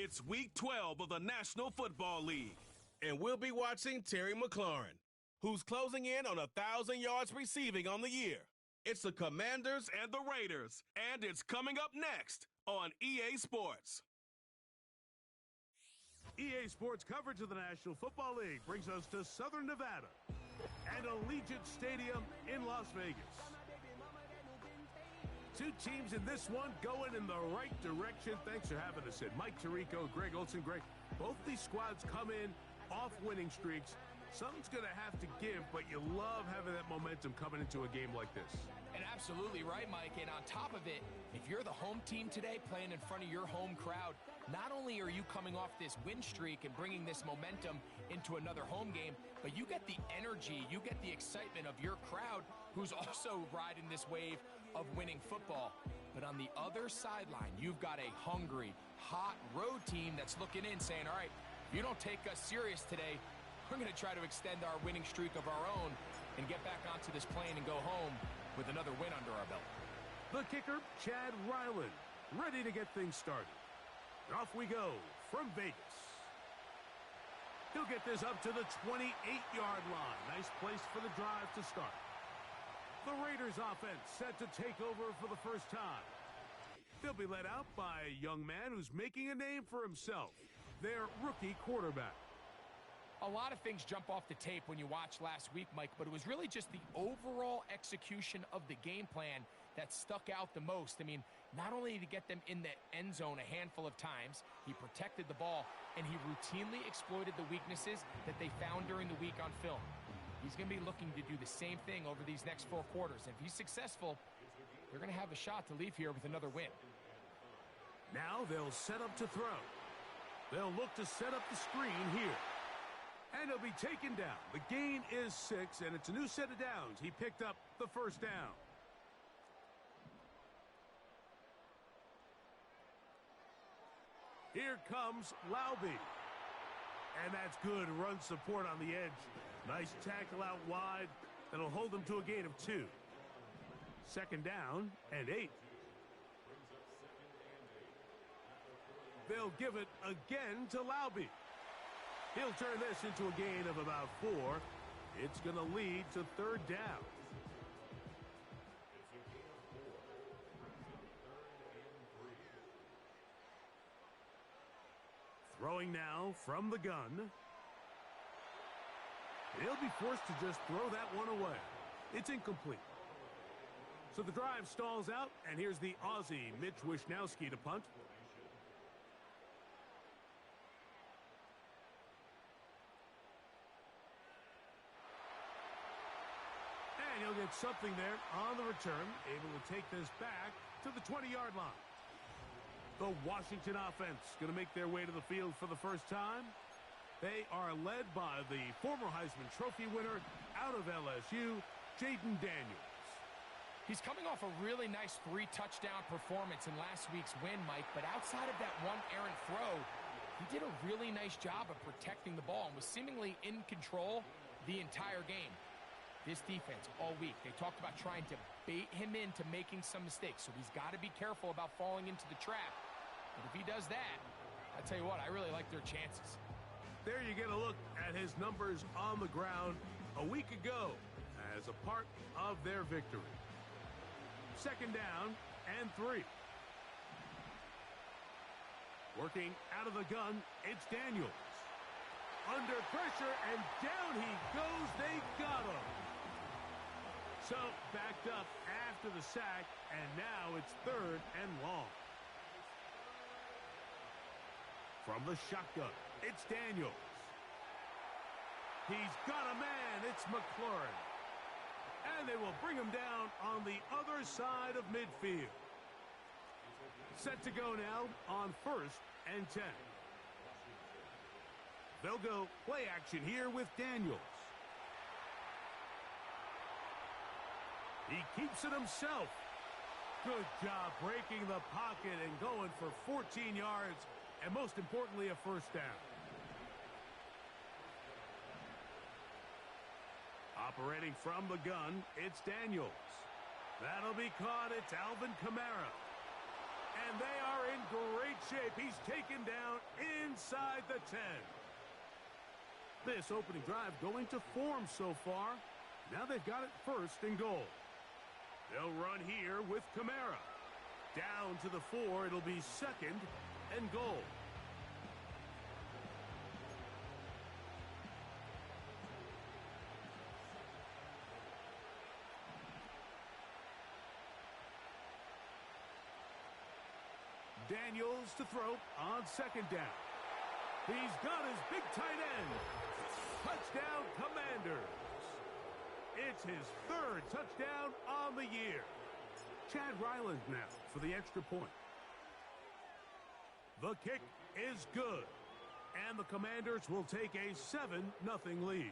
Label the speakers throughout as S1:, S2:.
S1: It's Week 12 of the National Football League, and we'll be watching Terry McLaurin, who's closing in on 1,000 yards receiving on the year. It's the Commanders and the Raiders, and it's coming up next on EA Sports.
S2: EA Sports coverage of the National Football League brings us to Southern Nevada and Allegiant Stadium in Las Vegas. Two teams in this one going in the right direction. Thanks for having us in. Mike Tirico, Greg Olson. Greg, both these squads come in off winning streaks. Something's going to have to give, but you love having that momentum coming into a game like this.
S3: And absolutely right, Mike. And on top of it, if you're the home team today playing in front of your home crowd, not only are you coming off this win streak and bringing this momentum into another home game, but you get the energy, you get the excitement of your crowd who's also riding this wave of winning football. But on the other sideline, you've got a hungry, hot road team that's looking in saying, all right, if you don't take us serious today, we're going to try to extend our winning streak of our own and get back onto this plane and go home with another win under our belt.
S2: The kicker, Chad Ryland, ready to get things started. And off we go from Vegas. He'll get this up to the 28-yard line. Nice place for the drive to start. The Raiders offense set to take over for the first time. They'll be led out by a young man who's making a name for himself, their rookie quarterback.
S3: A lot of things jump off the tape when you watch last week, Mike, but it was really just the overall execution of the game plan that stuck out the most. I mean, not only did he get them in the end zone a handful of times, he protected the ball, and he routinely exploited the weaknesses that they found during the week on film. He's going to be looking to do the same thing over these next 4 quarters. And if he's successful, they're going to have a shot to leave here with another win.
S2: Now they'll set up to throw. They'll look to set up the screen here. And he'll be taken down. The gain is 6, and it's a new set of downs. He picked up the first down. Here comes Laube. And that's good run support on the edge. Nice tackle out wide. That'll hold them to a gain of 2. Second down and 8. They'll give it again to Laube. He'll turn this into a gain of about 4. It's going to lead to third down. Throwing now from the gun. He'll be forced to just throw that one away. It's incomplete. So the drive stalls out, and here's the Aussie, Mitch Wishnowsky, to punt. And he'll get something there on the return, able to take this back to the 20-yard line. The Washington offense going to make their way to the field for the first time. They are led by the former Heisman Trophy winner out of LSU, Jaden Daniels.
S3: He's coming off a really nice 3-touchdown performance in last week's win, Mike, but outside of that one errant throw, he did a really nice job of protecting the ball and was seemingly in control the entire game. This defense all week, they talked about trying to bait him into making some mistakes, so he's got to be careful about falling into the trap. But if he does that, I tell you what, I really like their chances.
S2: There you get a look at his numbers on the ground a week ago as a part of their victory. Second down and 3. Working out of the gun, it's Daniels. Under pressure, and down he goes. They got him. So backed up after the sack, and now it's third and long. From the shotgun, it's Daniels. He's got a man. It's McLaurin. And they will bring him down on the other side of midfield. Set to go now on 1st and 10. They'll go play action here with Daniels. He keeps it himself. Good job breaking the pocket and going for 14 yards, and most importantly, a first down. Operating from the gun, it's Daniels. That'll be caught. It's Alvin Kamara. And they are in great shape. He's taken down inside the 10. This opening drive going to form so far. Now they've got it first and goal. They'll run here with Kamara. Down to the 4. It'll be second and goal. Daniels to throw on second down. He's got his big tight end. Touchdown, Commanders. It's his third touchdown on the year. Chad Ryland now for the extra point. The kick is good. And the Commanders will take a 7-0 lead.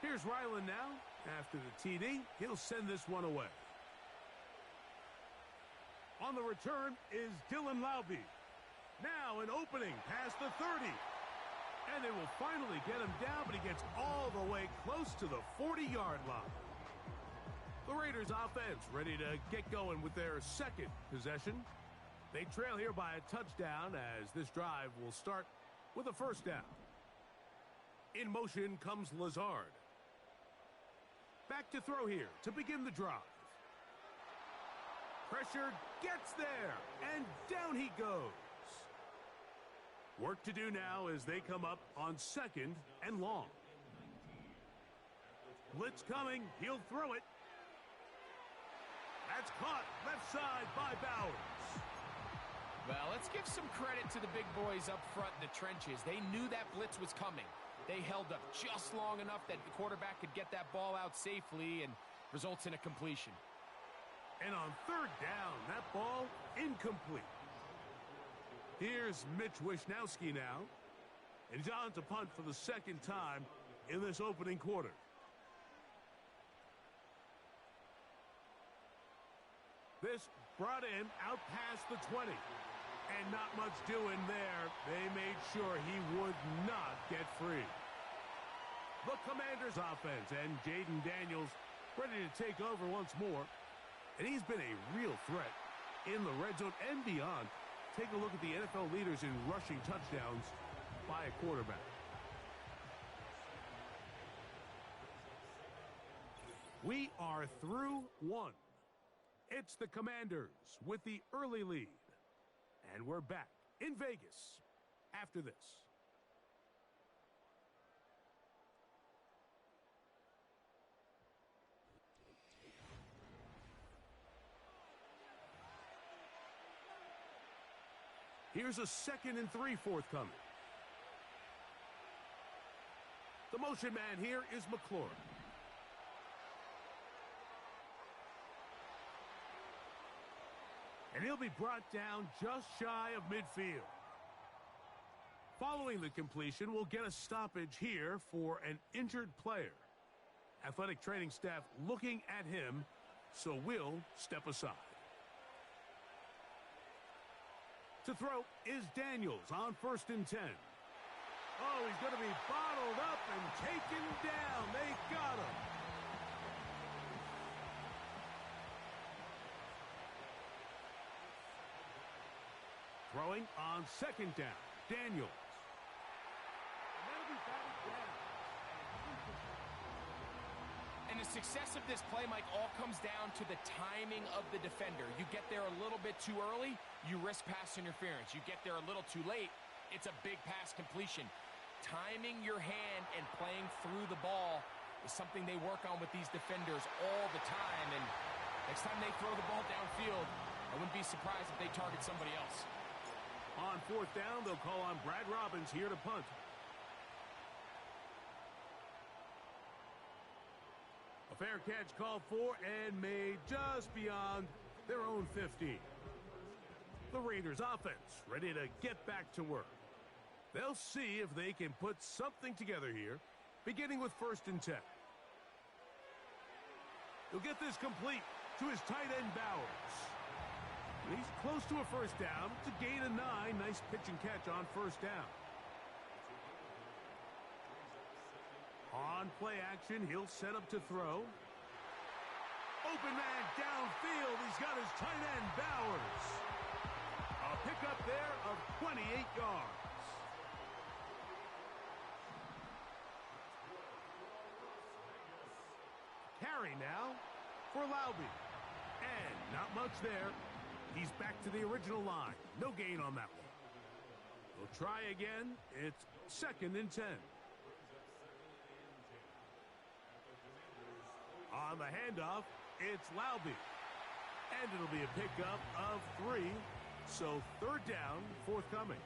S2: Here's Ryland now. After the TD, he'll send this one away. On the return is Dylan Laube. Now an opening past the 30. And they will finally get him down, but he gets all the way close to the 40-yard line. The Raiders offense ready to get going with their second possession. They trail here by a touchdown as this drive will start with a first down. In motion comes Lazard. Back to throw here to begin the drive. Pressure gets there, and down he goes. Work to do now as they come up on second and long. Blitz coming. He'll throw it. That's caught left side by Bowers.
S3: Well, let's give some credit to the big boys up front in the trenches. They knew that blitz was coming. They held up just long enough that the quarterback could get that ball out safely and results in a completion.
S2: And on third down, that ball incomplete. Here's Mitch Wishnowski now. And he's on to punt for the second time in this opening quarter. This brought in out past the 20. And not much doing there. They made sure he would not get free. The Commanders offense and Jaden Daniels ready to take over once more. And he's been a real threat in the red zone and beyond. Take a look at the NFL leaders in rushing touchdowns by a quarterback. We are through one. It's the Commanders with the early lead. And we're back in Vegas after this. Here's a 2nd and 3 forthcoming. The motion man here is McLaurin. And he'll be brought down just shy of midfield. Following the completion, we'll get a stoppage here for an injured player. Athletic training staff looking at him, so we'll step aside. To throw is Daniels on 1st and 10. Oh, he's going to be bottled up and taken down. They got him. Throwing on 2nd down, Daniels. And that'll be batted down.
S3: And the success of this play, Mike, all comes down to the timing of the defender. You get there a little bit too early, you risk pass interference. You get there a little too late, it's a big pass completion. Timing your hand and playing through the ball is something they work on with these defenders all the time. And next time they throw the ball downfield, I wouldn't be surprised if they target somebody else.
S2: On 4th down, they'll call on Brad Robbins here to punt. A fair catch called for and made just beyond their own 50. The Raiders offense ready to get back to work. They'll see if they can put something together here, beginning with 1st and 10. They'll get this complete. to his tight end, Bowers. He's close to a first down. It's a gain of 9. Nice pitch and catch on first down. On play action, he'll set up to throw. Open man downfield. He's got his tight end, Bowers. A pickup there of 28 yards. Carry now for Laube. And not much there. He's back to the original line. No gain on that one. We'll try again. It's 2nd and 10. On the handoff, it's Laube. And it'll be a pickup of 3. So 3rd down, forthcoming.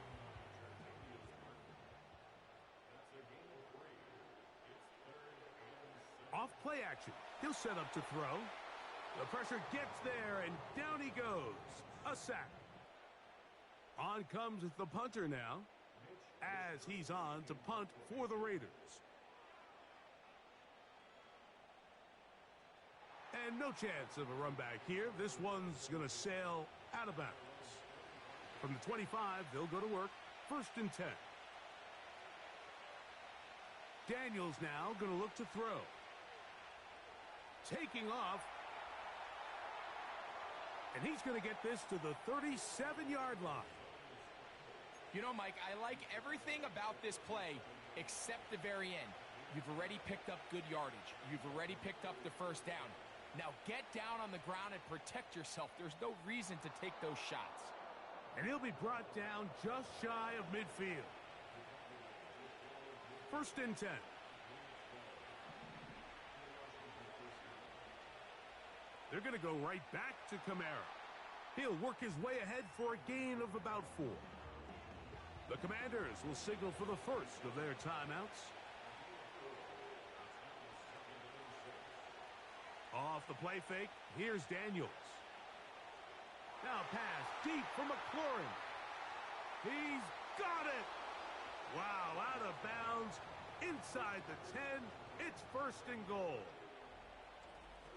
S2: Off play action. He'll set up to throw. The pressure gets there, and down he goes. A sack. On comes the punter now, as he's on to punt for the Raiders. And no chance of a run back here. This one's going to sail out of bounds. From the 25, they'll go to work. 1st and 10. Daniels now going to look to throw. Taking off. And he's going to get this to the 37-yard line.
S3: You know, Mike, I like everything about this play except the very end. You've already picked up good yardage. You've already picked up the first down. Now get down on the ground and protect yourself. There's no reason to take those shots.
S2: And he'll be brought down just shy of midfield. 1st and 10. They're going to go right back to Kamara. He'll work his way ahead for a gain of about 4. The Commanders will signal for the first of their timeouts. Off the play fake, here's Daniels. Now pass deep for McLaurin. He's got it! Wow, out of bounds, inside the 10. It's 1st and goal.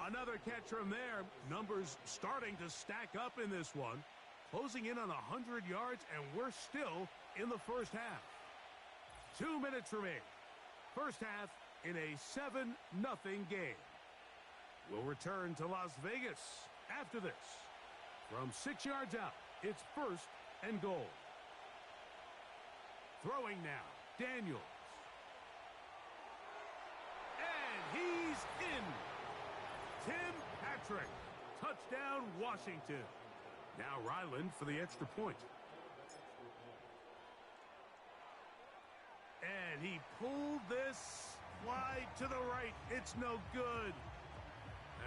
S2: Another catch from there. Numbers starting to stack up in this one. Closing in on 100 yards, and we're still in the first half. 2 minutes remain. First half in a 7-0 game. We'll return to Las Vegas after this. From 6 yards out, it's 1st and goal. Throwing now, Daniels. And he's in. Tim Patrick. Touchdown, Washington. Now Ryland for the extra point. And he pulled this wide to the right. It's no good.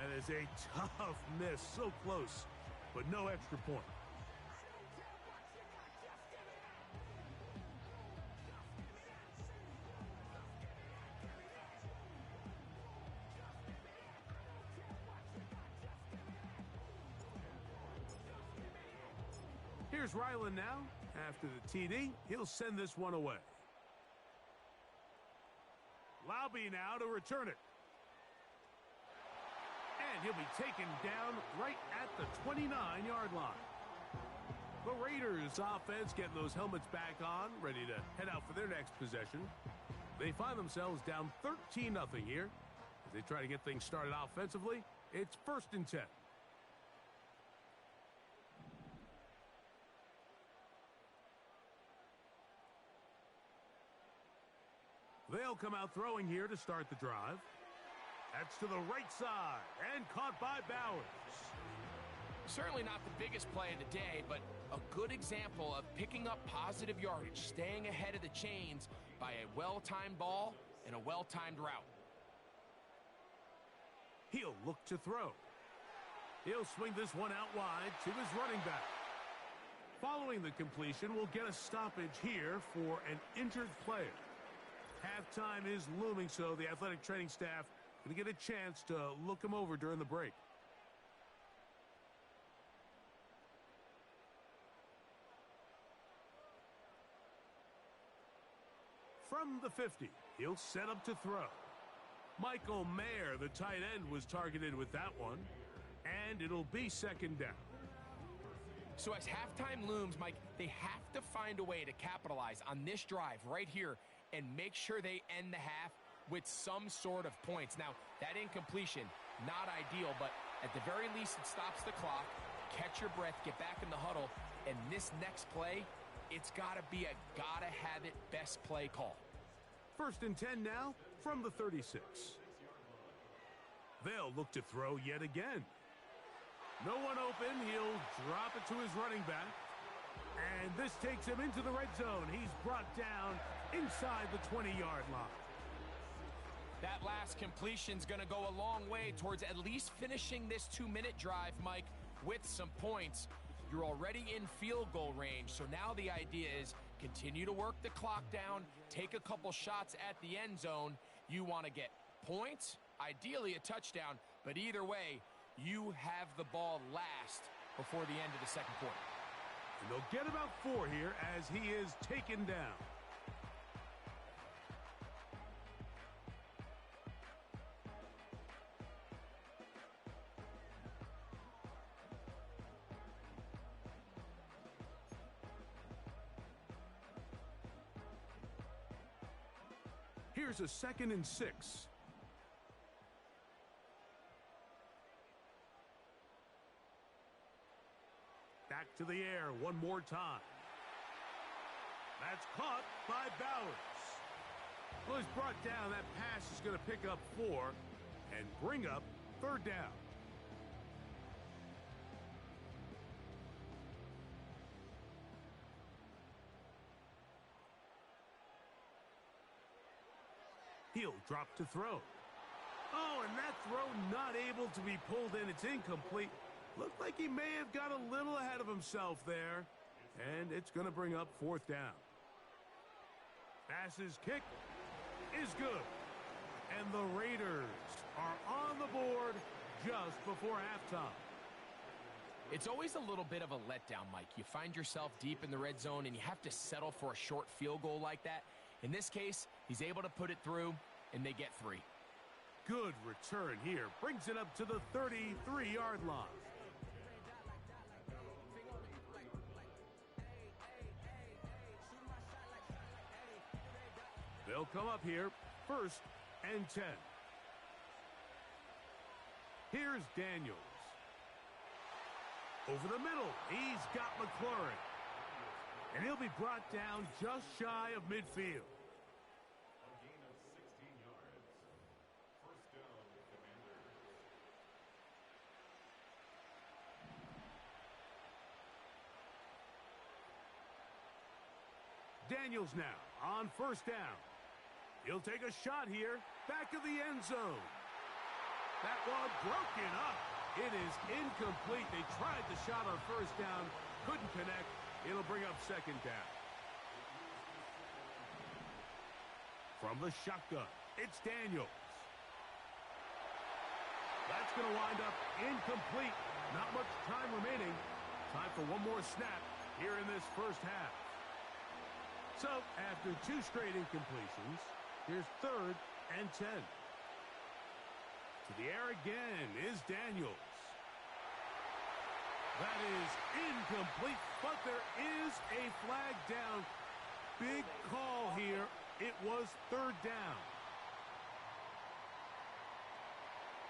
S2: That is a tough miss. So close, but no extra point. Here's Ryland now. After the TD, he'll send this one away. Laube now to return it. And he'll be taken down right at the 29-yard line. The Raiders offense getting those helmets back on, ready to head out for their next possession. They find themselves down 13-0 here. As they try to get things started offensively, it's 1st and 10. They'll come out throwing here to start the drive. That's to the right side and caught by Bowers.
S3: Certainly not the biggest play of the day, but a good example of picking up positive yardage, staying ahead of the chains by a well-timed ball and a well-timed route.
S2: He'll look to throw. He'll swing this one out wide to his running back. Following the completion, we'll get a stoppage here for an injured player. Halftime is looming, so the athletic training staff going to get a chance to look him over during the break. From the 50, he'll set up to throw. Michael Mayer, the tight end, was targeted with that one. and it'll be second down.
S3: So as halftime looms, Mike, they have to find a way to capitalize on this drive right here and make sure they end the half with some sort of points. Now, that incompletion, not ideal, but at the very least, it stops the clock. Catch your breath, get back in the huddle, and this next play, it's got to be a gotta-have-it best play call.
S2: First and 10 now from the 36. They'll look to throw yet again. No one open. He'll drop it to his running back. And this takes him into the red zone. He's brought down inside the 20-yard line.
S3: That last completion's going to go a long way towards at least finishing this 2-minute drive, Mike, with some points. You're already in field goal range, so now the idea is continue to work the clock down, take a couple shots at the end zone. You want to get points, ideally a touchdown, but either way, you have the ball last before the end of the second quarter.
S2: And they'll get about 4 here as he is taken down. Here's a 2nd and 6. Back to the air one more time. That's caught by Bowers. Well, he's brought down. That pass is going to pick up 4 and bring up 3rd down. He'll drop to throw. Oh, and that throw not able to be pulled in. It's incomplete. Looked like he may have got a little ahead of himself there. And it's going to bring up 4th down. Pass's kick is good. And the Raiders are on the board just before halftime.
S3: It's always a little bit of a letdown, Mike. You find yourself deep in the red zone, and you have to settle for a short field goal like that. In this case, he's able to put it through, and they get 3.
S2: Good return here. Brings it up to the 33-yard line. They'll come up here, 1st and 10. Here's Daniels. Over the middle, he's got McLaurin. And he'll be brought down just shy of midfield.
S4: A gain of 16 yards. First down, Commanders.
S2: Daniels now on 1st down. He'll take a shot here, back of the end zone. That one broken up. It is incomplete. They tried the shot on 1st down, couldn't connect. It'll bring up 2nd down. From the shotgun, it's Daniels. That's going to wind up incomplete. Not much time remaining. Time for one more snap here in this first half. So, after 2 straight incompletions, here's 3rd and 10. To the air again is Daniels. That is incomplete, but there is a flag down. Big call here. It was 3rd down.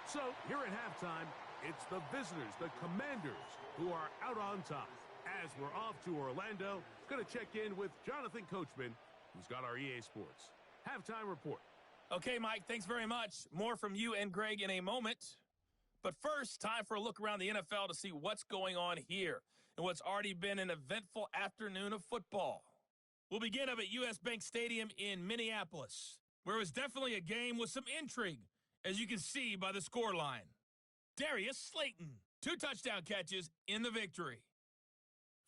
S2: So, here at halftime, it's the visitors, the Commanders, who are out on top. As we're off to Orlando, going to check in with Jonathan Coachman, who's got our EA Sports halftime report.
S5: Okay, Mike, thanks very much. More from you and Greg in a moment. But first, time for a look around the NFL to see what's going on here and what's already been an eventful afternoon of football. We'll begin up at US Bank Stadium in Minneapolis, where it was definitely a game with some intrigue, as you can see by the scoreline. Darius Slayton, 2 touchdown catches in the victory.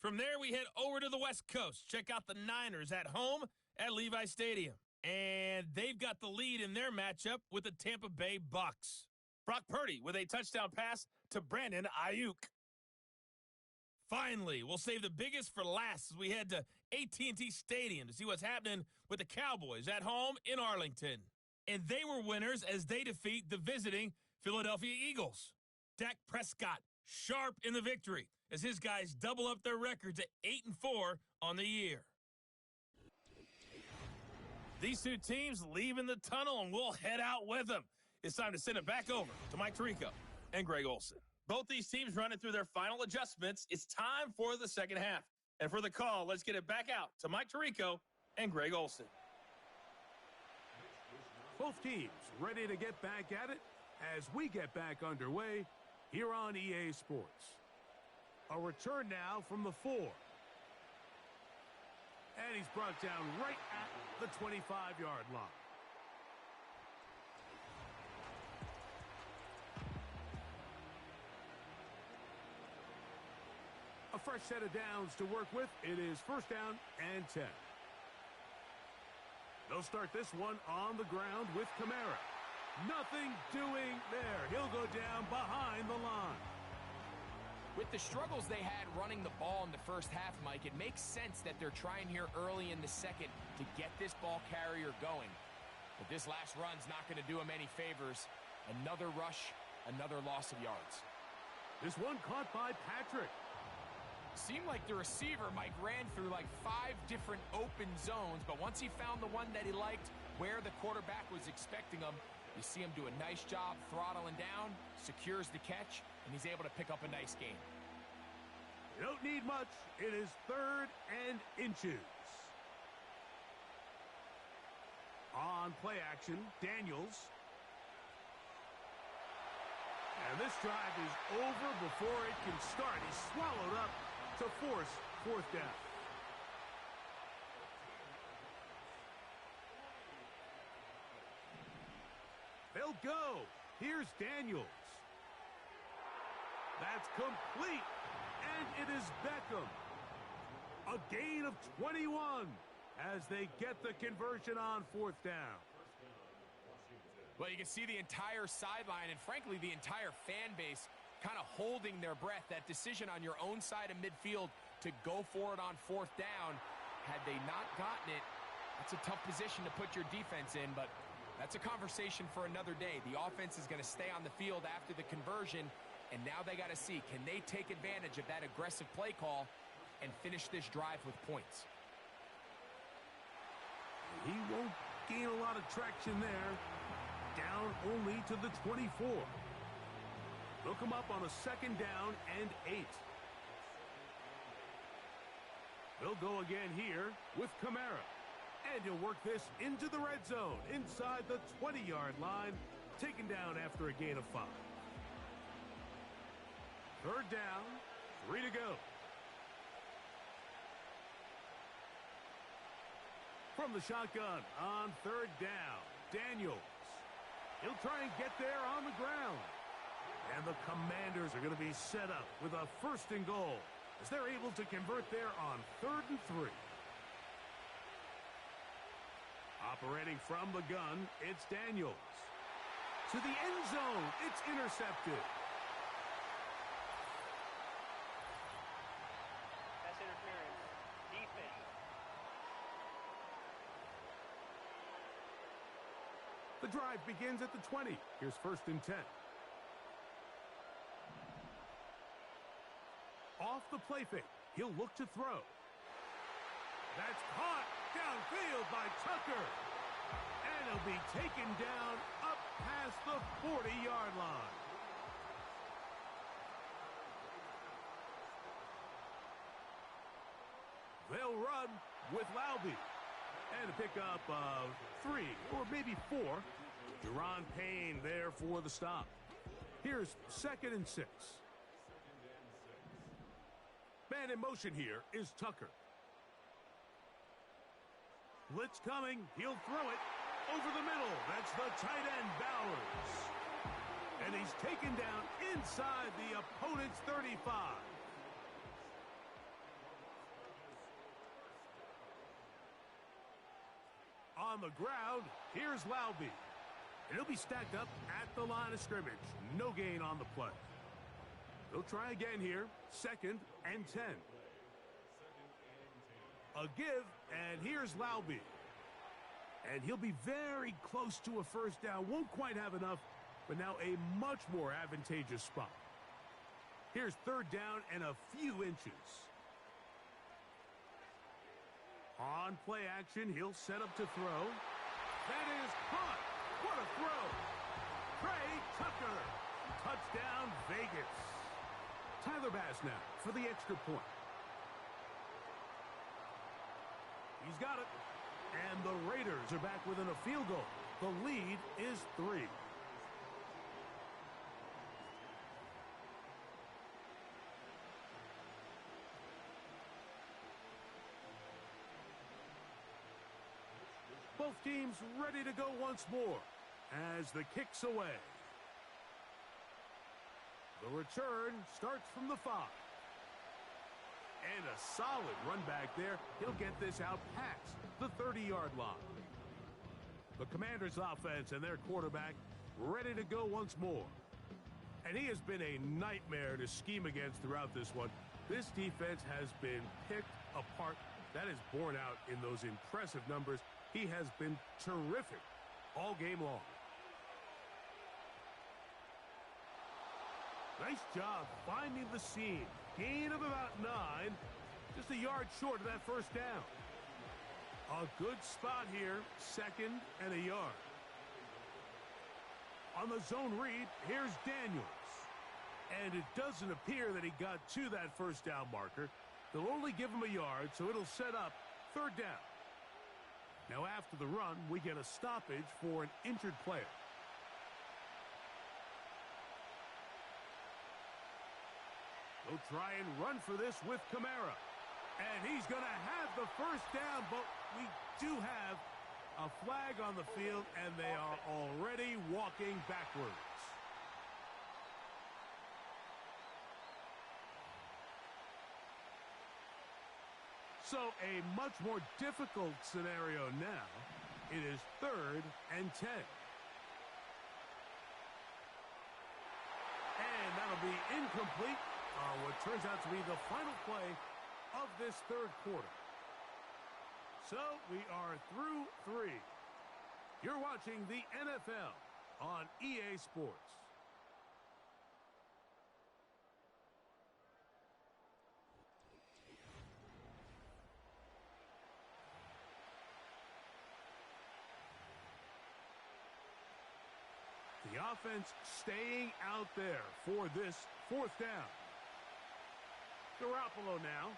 S5: From there, we head over to the West Coast. Check out the Niners at home at Levi Stadium. And they've got the lead in their matchup with the Tampa Bay Bucks. Brock Purdy with a touchdown pass to Brandon Ayuk. Finally, we'll save the biggest for last as we head to AT&T Stadium to see what's happening with the Cowboys at home in Arlington. And they were winners as they defeat the visiting Philadelphia Eagles. Dak Prescott sharp in the victory as his guys double up their records at 8-4 on the year. These two teams leaving the tunnel, and we'll head out with them. It's time to send it back over to Mike Tirico and Greg Olsen. Both these teams running through their final adjustments. It's time for the second half. And for the call, let's get it back out to Mike Tirico and Greg Olsen.
S2: Both teams ready to get back at it as we get back underway here on EA Sports. A return now from the 4. And he's brought down right at the 25-yard line. A fresh set of downs to work with. It is first down and 10. They'll start this one on the ground with Kamara. Nothing doing there. He'll go down behind the line.
S3: With the struggles they had running the ball in the first half, Mike, it makes sense that they're trying here early in the second to get this ball carrier going. But this last run's not going to do him any favors. Another rush, another loss of yards.
S2: This one caught by Patrick.
S3: Seemed like the receiver, Mike, ran through like 5 different open zones, but once he found the one that he liked where the quarterback was expecting him, you see him do a nice job throttling down, secures the catch, and he's able to pick up a nice gain.
S2: You don't need much. It is 3rd and inches. On play action, Daniels. And this drive is over before it can start. He's swallowed up to force 4th down. They'll go. Here's Daniels. That's complete. And it is Beckham. A gain of 21 as they get the conversion on 4th down.
S3: Well, you can see the entire sideline and, frankly, the entire fan base kind of holding their breath. That decision on your own side of midfield to go for it on 4th down, had they not gotten it, that's a tough position to put your defense in, but that's a conversation for another day. The offense is going to stay on the field after the conversion, and now they got to see, can they take advantage of that aggressive play call and finish this drive with points?
S2: He won't gain a lot of traction there. Down only to the 24. They'll come up on a 2nd down and 8. They'll go again here with Kamara. And he'll work this into the red zone inside the 20-yard line, taken down after a gain of 5. 3rd down, 3 to go. From the shotgun on 3rd down, Daniels. He'll try and get there on the ground. And the Commanders are going to be set up with a 1st and goal as they're able to convert there on 3rd and 3. Operating from the gun, it's Daniels. To the end zone, it's intercepted.
S6: That's interference. Defense.
S2: The drive begins at the 20. Here's 1st and 10. Off the play fake. He'll look to throw. That's caught downfield by Tucker. And he'll be taken down up past the 40-yard line. They'll run with Laube. And a pickup of 3 or maybe 4. Deron Payne there for the stop. Here's 2nd and 6. Man in motion here is Tucker. Blitz coming. He'll throw it over the middle. That's the tight end, Bowers. And he's taken down inside the opponent's 35. On the ground, here's Laube. And he'll be stacked up at the line of scrimmage. No gain on the play. They'll try again here. 2nd and 10. A give, and here's Laube. And he'll be very close to a 1st down. Won't quite have enough, but now a much more advantageous spot. Here's third down and a few inches. On play action, he'll set up to throw. That is caught. What a throw. Trey Tucker. Touchdown, Vegas. Tyler Bass now for the extra point. He's got it. And the Raiders are back within a field goal. The lead is 3. Both teams ready to go once more as the kick's away. The return starts from the 5. And a solid run back there. He'll get this out past the 30-yard line. The Commanders' offense and their quarterback ready to go once more. And he has been a nightmare to scheme against throughout this one. This defense has been picked apart. That is borne out in those impressive numbers. He has been terrific all game long. Nice job finding the seam. Gain of about 9. Just a yard short of that first down. A good spot here. 2nd and a yard. On the zone read, here's Daniels. And it doesn't appear that he got to that first down marker. They'll only give him a yard, so it'll set up 3rd down. Now after the run, we get a stoppage for an injured player. They'll try and run for this with Kamara. And he's going to have the first down, but we do have a flag on the field, and they are already walking backwards. So a much more difficult scenario now. It is 3rd and 10. And that'll be incomplete. What turns out to be the final play of this 3rd quarter. So we are through 3. You're watching the NFL on EA Sports. The offense staying out there for this 4th down. Garoppolo now.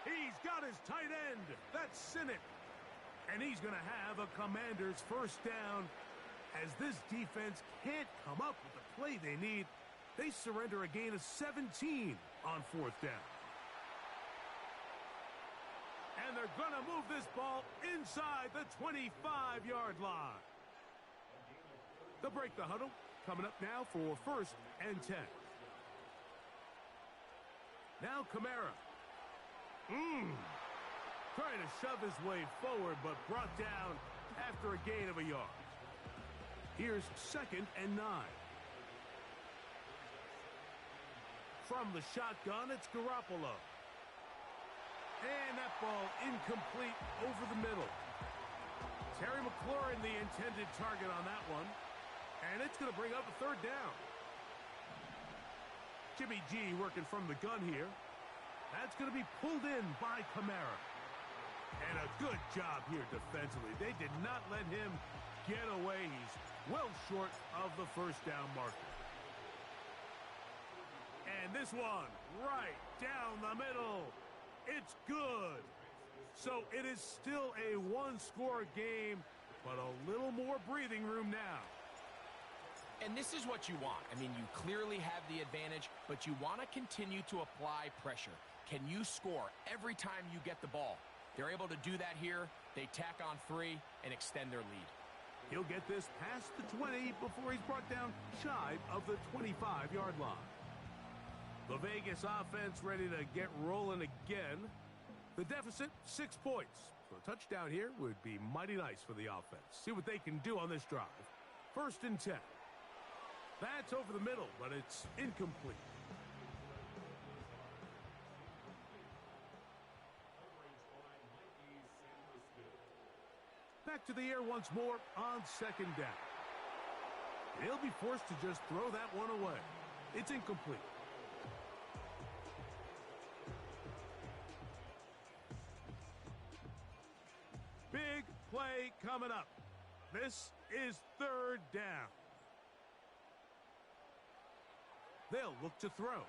S2: He's got his tight end. That's Sinnott. And he's going to have a Commanders first down as this defense can't come up with the play they need. They surrender a gain of 17 on 4th down. And they're going to move this ball inside the 25-yard line. They'll break the huddle. Coming up now for 1st and 10. Now Kamara. Trying to shove his way forward, but brought down after a gain of a yard. Here's 2nd and 9. From the shotgun, it's Garoppolo. And that ball incomplete over the middle. Terry McLaurin, the intended target on that one. And it's going to bring up a 3rd down. Jimmy G working from the gun here. That's going to be pulled in by Kamara. And a good job here defensively. They did not let him get away. He's well short of the first down marker. And this one right down the middle. It's good. So it is still a 1-score game, but a little more breathing room now.
S3: And this is what you want. I mean, you clearly have the advantage, but you want to continue to apply pressure. Can you score every time you get the ball? They're able to do that here. They tack on 3 and extend their lead.
S2: He'll get this past the 20 before he's brought down shy of the 25-yard line. The Vegas offense ready to get rolling again. The deficit, 6 points. So a touchdown here would be mighty nice for the offense. See what they can do on this drive. 1st and 10. That's over the middle, but it's incomplete. Back to the air once more on 2nd down. He'll be forced to just throw that one away. It's incomplete. Big play coming up. This is third down. They'll look to throw.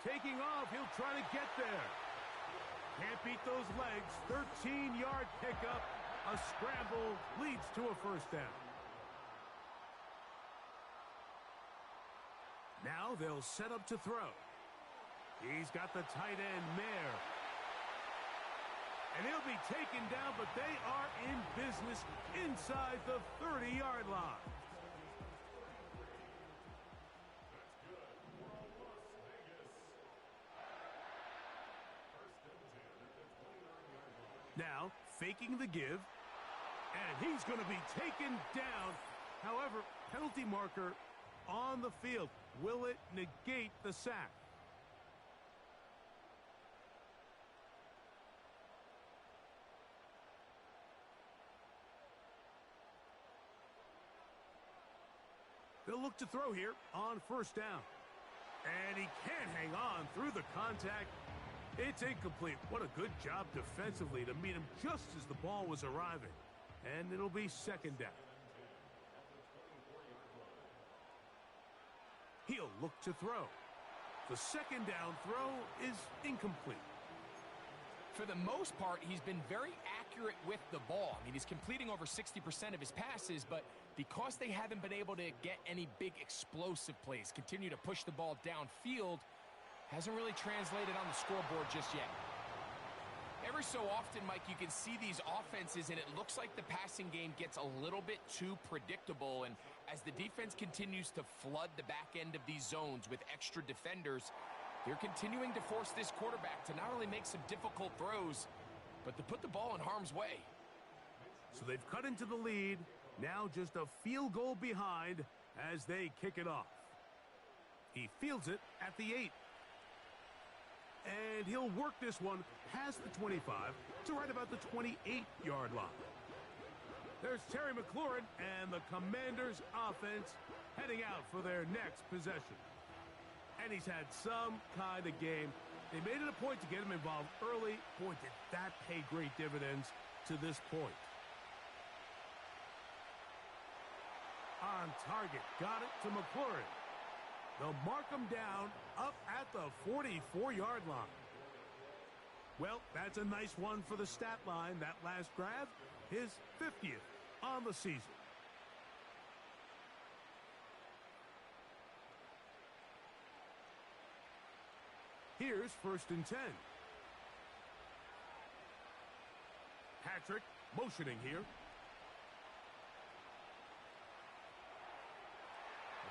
S2: Taking off, he'll try to get there. Can't beat those legs. 13-yard pickup. A scramble leads to a first down. Now they'll set up to throw. He's got the tight end, Mayer. And he'll be taken down, but they are in business inside the 30-yard line. Now, faking the give, and he's going to be taken down. However, penalty marker on the field. Will it negate the sack? They'll look to throw here on first down. And he can't hang on through the contact. It's incomplete. What a good job defensively to meet him just as the ball was arriving. And it'll be second down. He'll look to throw. The second down throw is incomplete.
S3: For the most part, he's been very accurate with the ball. I mean, he's completing over 60% of his passes, but because they haven't been able to get any big explosive plays, continue to push the ball downfield, hasn't really translated on the scoreboard just yet. Every so often, Mike, you can see these offenses, and it looks like the passing game gets a little bit too predictable. And as the defense continues to flood the back end of these zones with extra defenders, they're continuing to force this quarterback to not only make some difficult throws, but to put the ball in harm's way.
S2: So they've cut into the lead. Now just a field goal behind as they kick it off. He fields it at the 8. And he'll work this one past the 25 to right about the 28-yard line. There's Terry McLaurin and the Commanders' offense heading out for their next possession. And he's had some kind of game. They made it a point to get him involved early. Boy, did that pay great dividends to this point. On target, got it to McLaurin. They'll mark him down up at the 44-yard line. Well, that's a nice one for the stat line. That last grab, his 50th on the season. Here's 1st and 10. Patrick motioning here.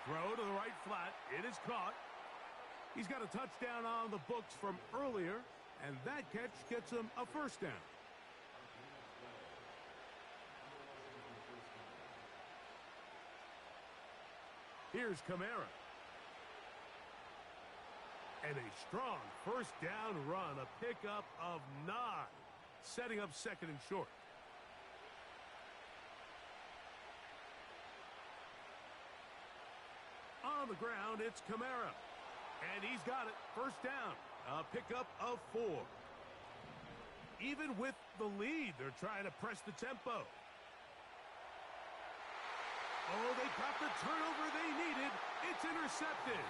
S2: Throw to the right flat. It is caught. He's got a touchdown on the books from earlier, and that catch gets him a first down. Here's Kamara. And a strong first down run, a pickup of 9, setting up second and short. On the ground, it's Kamara. And he's got it. First down. A pickup of 4. Even with the lead, they're trying to press the tempo. Oh, they got the turnover they needed. It's intercepted.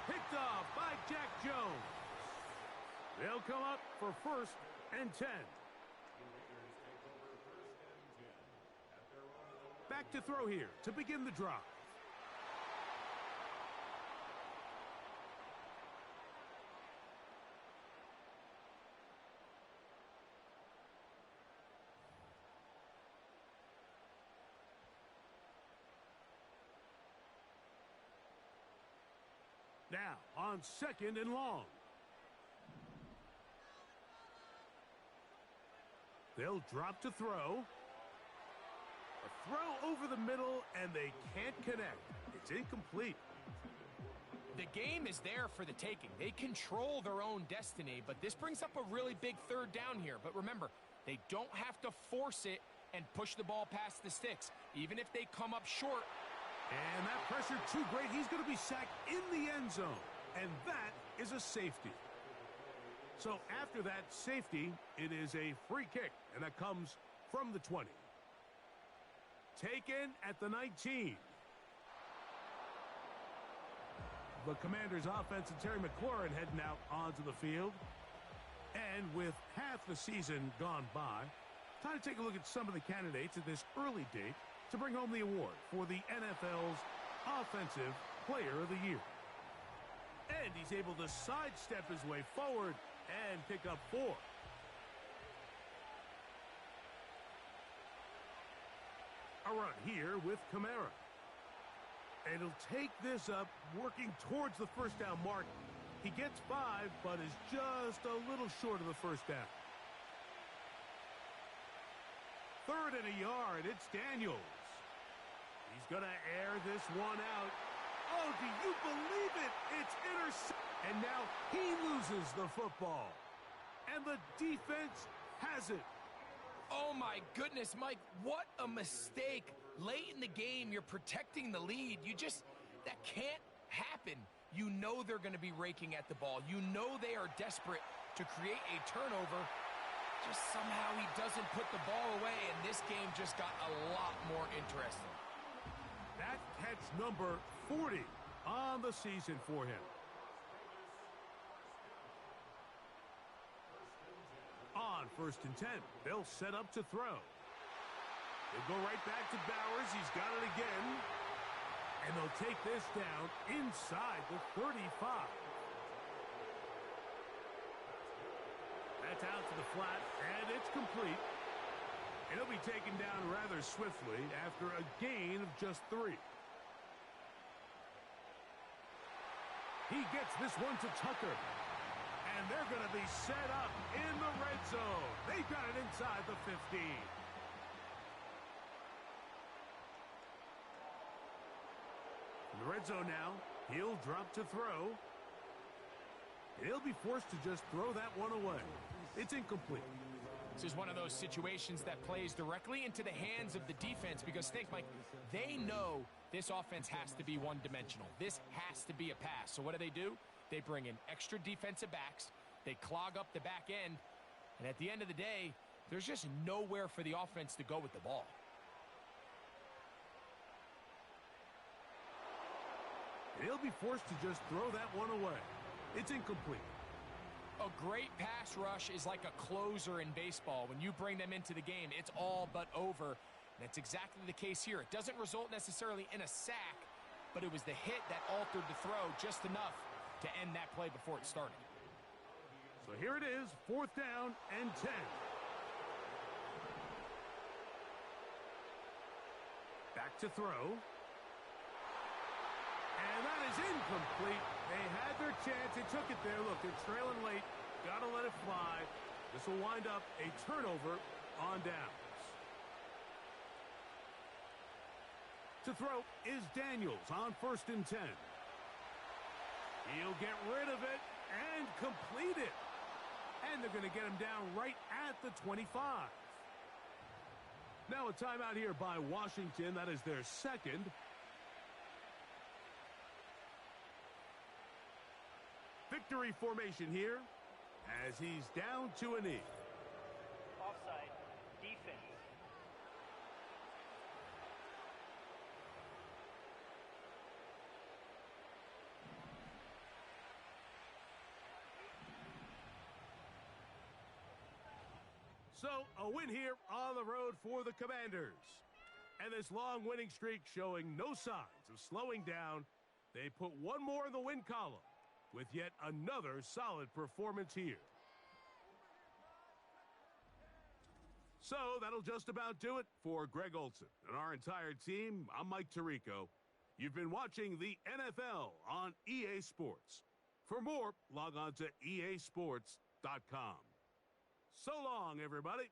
S2: Picked off by Jack Jones. They'll come up for 1st and 10. Back to throw here to begin the drive. Now, on 2nd and long. They'll drop to throw. A throw over the middle, and they can't connect. It's incomplete.
S3: The game is there for the taking. They control their own destiny, but this brings up a really big 3rd down here. But remember, they don't have to force it and push the ball past the sticks. Even if they come up short,
S2: And that pressure too great. He's going to be sacked in the end zone. And that is a safety. So after that safety, it is a free kick. And that comes from the 20. Taken at the 19. The Commanders' offense and Terry McLaurin heading out onto the field. And with half the season gone by, time to take a look at some of the candidates at this early date to bring home the award for the NFL's Offensive Player of the Year. And he's able to sidestep his way forward and pick up 4. A run here with Kamara. And he'll take this up, working towards the first down mark. He gets 5, but is just a little short of the first down. 3rd and a yard. It's Daniels. He's going to air this one out. Oh, do you believe it? It's intercepted. And now he loses the football. And the defense has it.
S3: Oh, my goodness, Mike, what a mistake. Late in the game, you're protecting the lead. That can't happen. You know they're going to be raking at the ball. You know they are desperate to create a turnover. Just somehow he doesn't put the ball away, and this game just got a lot more interesting.
S2: That catch number 40 on the season for him. On 1st and 10, they'll set up to throw. They'll go right back to Bowers. He's got it again. And they'll take this down inside the 35. That's out to the flat, and it's complete. And he'll be taken down rather swiftly after a gain of just 3. He gets this one to Tucker. And they're going to be set up in the red zone. They've got it inside the 15. In the red zone now, he'll drop to throw. And he'll be forced to just throw that one away. It's incomplete.
S3: This is one of those situations that plays directly into the hands of the defense because, think, Mike, they know this offense has to be one-dimensional. This has to be a pass. So what do? They bring in extra defensive backs. They clog up the back end. And at the end of the day, there's just nowhere for the offense to go with the ball.
S2: He'll be forced to just throw that one away. It's incomplete.
S3: A great pass rush is like a closer in baseball. When you bring them into the game, it's all but over. That's exactly the case here. It doesn't result necessarily in a sack, but it was the hit that altered the throw just enough to end that play before it started.
S2: So here it is, 4th down and 10. Back to throw. And that is incomplete. They had their chance. They took it there. Look, they're trailing late. Got to let it fly. This will wind up a turnover on downs. To throw is Daniels on 1st and 10. He'll get rid of it and complete it. And they're going to get him down right at the 25. Now a timeout here by Washington. That is their 2nd. Victory formation here as he's down to a knee.
S6: Offside. Defense.
S2: So, a win here on the road for the Commanders. And this long winning streak showing no signs of slowing down. They put one more in the win column with yet another solid performance here. So, that'll just about do it for Greg Olson and our entire team. I'm Mike Tirico. You've been watching the NFL on EA Sports. For more, log on to easports.com. So long, everybody.